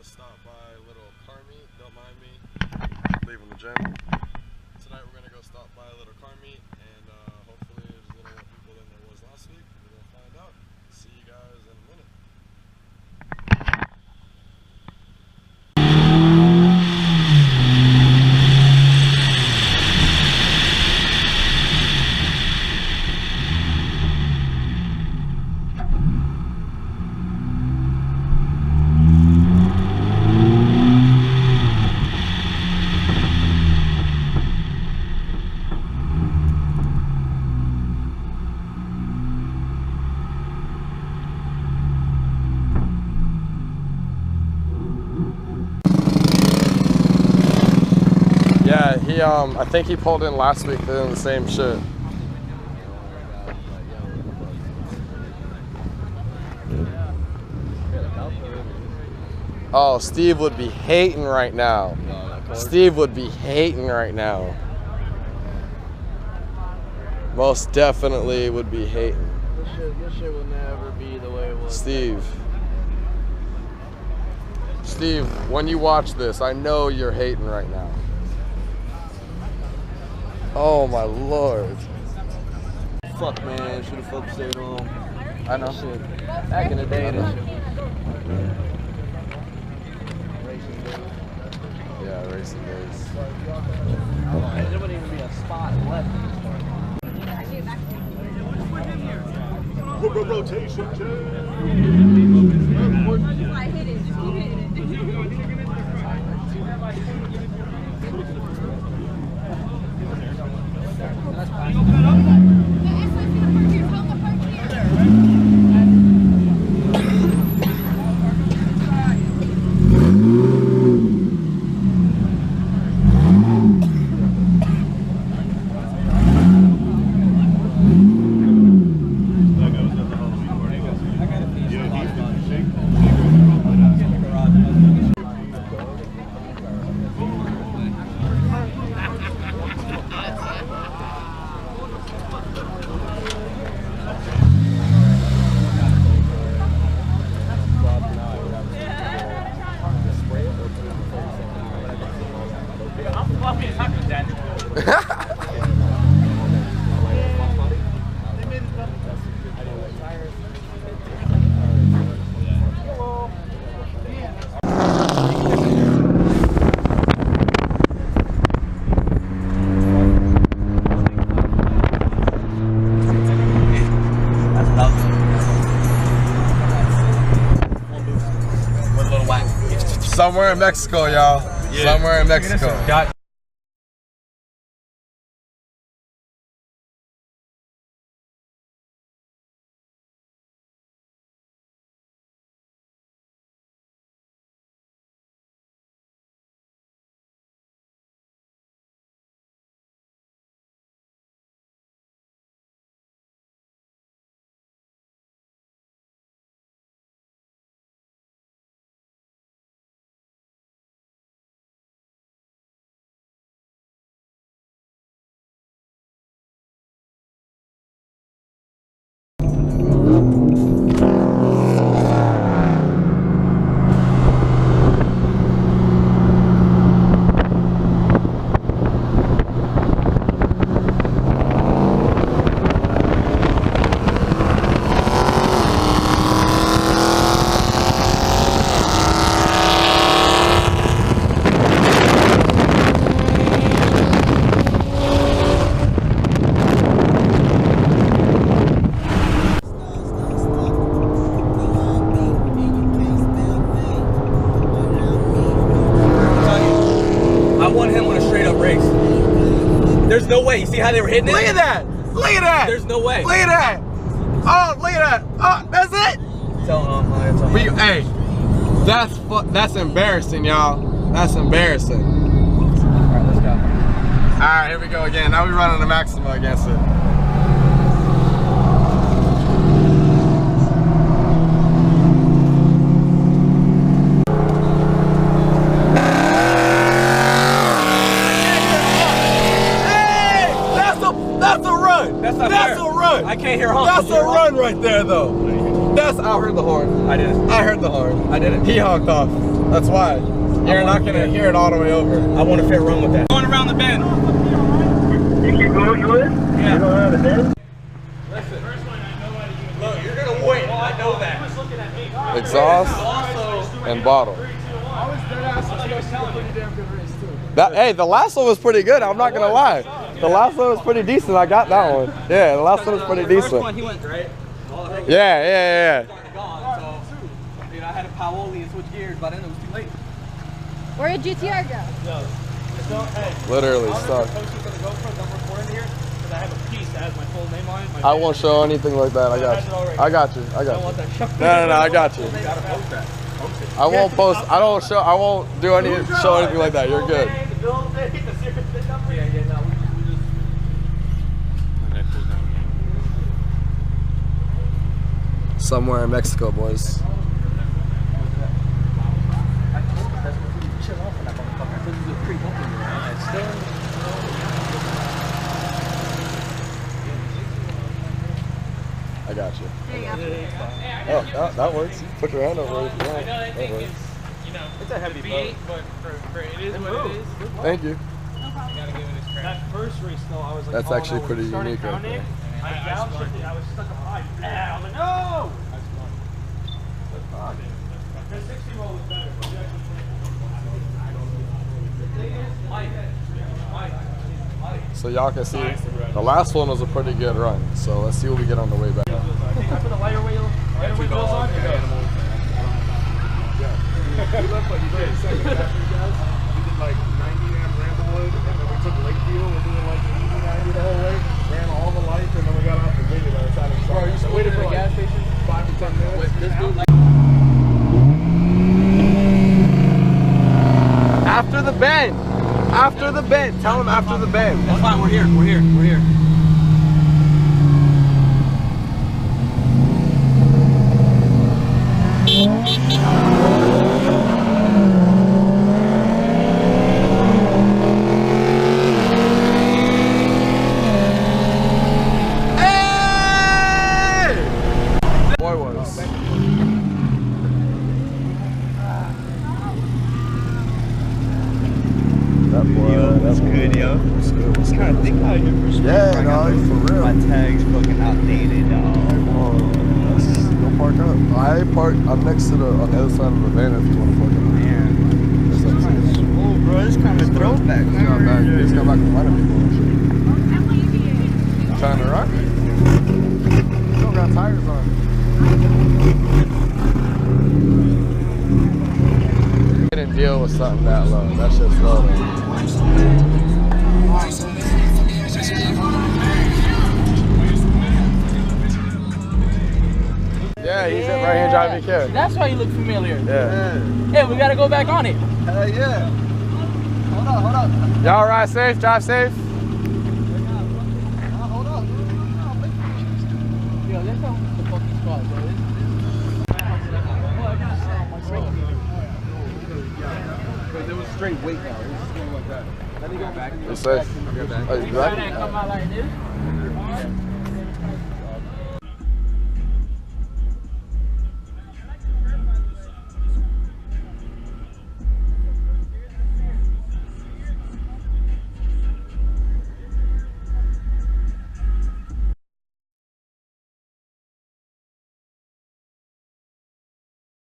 stop by a little car meet. Don't mind me leaving the gym. Tonight we're gonna go stop by a little car meet, and hopefully there's a little more people than there was last week. We're gonna find out. See you guys in a minute. Yeah, I think he pulled in last week doing the same shit. Oh, Steve would be hating right now. Steve would be hating right now. Most definitely would be hating. This shit will never be the way it was. Steve, when you watch this, I know you're hating right now. Oh my lord. Fuck, man. Should have fucking stayed home. I know. Shit. Back in the day, that shit was racing days. Yeah, racing days. There wouldn't even be a spot left in this car. Rotation change. I hit it. Just keep hitting it. Somewhere in Mexico, y'all. Yeah. Somewhere in Mexico. There's no way. You see how they were hitting it? Look at that! Look at that! There's no way. Look at that! Oh, look at that! Oh, that's it! Hey, that's embarrassing, y'all. That's embarrassing. Alright, let's go. Alright, here we go again. Now we're running the Maxima against it. That's a run. I can't hear honk. That's a run right there, though. I heard the horn. I didn't. I heard the horn. I didn't. He honked off. That's why. You're not gonna hear it all the way over. I want a fair run with that. Going around the bend. You keep going, you would? Yeah. You don't have a bend? Listen. Look, you're gonna win. I know that. Exhaust and bottle. Hey, the last one was pretty good. I'm not gonna lie. The last one was pretty decent. I got that one. Yeah, the last one was pretty decent. First one he went right. Yeah. Started gone, so I had a Paoli and switch gears, but then it was too late. Where did GTR go? Literally stuck. I have a piece that has my full name on it. I won't show anything like that. I got you. I got you. I got you. No, I got you. I won't post. I won't do show anything like that. You're good. Somewhere in Mexico, boys. I got you. Oh, that works. Put your hand over it. Yeah, that works. It's a heavy boat, but for it is what it is. Thank you. That first race though, I was like, That's actually pretty unique right there. I downshifted, I was stuck up high. I'm like, no! The 60 roll was better. So y'all can see, the last one was a pretty good run. So let's see what we get on the way back. I put a lighter wheel wheels on. We left like 30 seconds after you guys. We did like 90 amp Ramblewood, and then we took Lakeview. We're doing like 80, 90 the whole way. Ran all the lights, and then we got off the video by the time it started. You waited for a gas station? 5 to 10 minutes. After the bend. After the bend. Tell him after the bend. That's fine, we're here. Boy was. That boy. That's good, yo. That's good. I was kind of thinking out here for some. Yeah, no, for real. My tag's fucking outdated, dog. Go park up. I'm next to on the other side of the van if you want to park up. Man. It's up to you. Oh, bro, it's kind of throwback. He's got back from running people and shit. Trying to rock it. Still got tires on. Didn't deal with something that low. That shit's low. Yeah, he's in right here driving Tbtbk. That's why you look familiar. Yeah. Hey, we gotta go back on it. Hell yeah. Hold up. Y'all ride safe, drive safe. Hold up. Yo, that's not the fucking spot, bro. Because it was straight weight now. It was just going like that. Let me go back. You're safe. Come Oh, you back? out like this.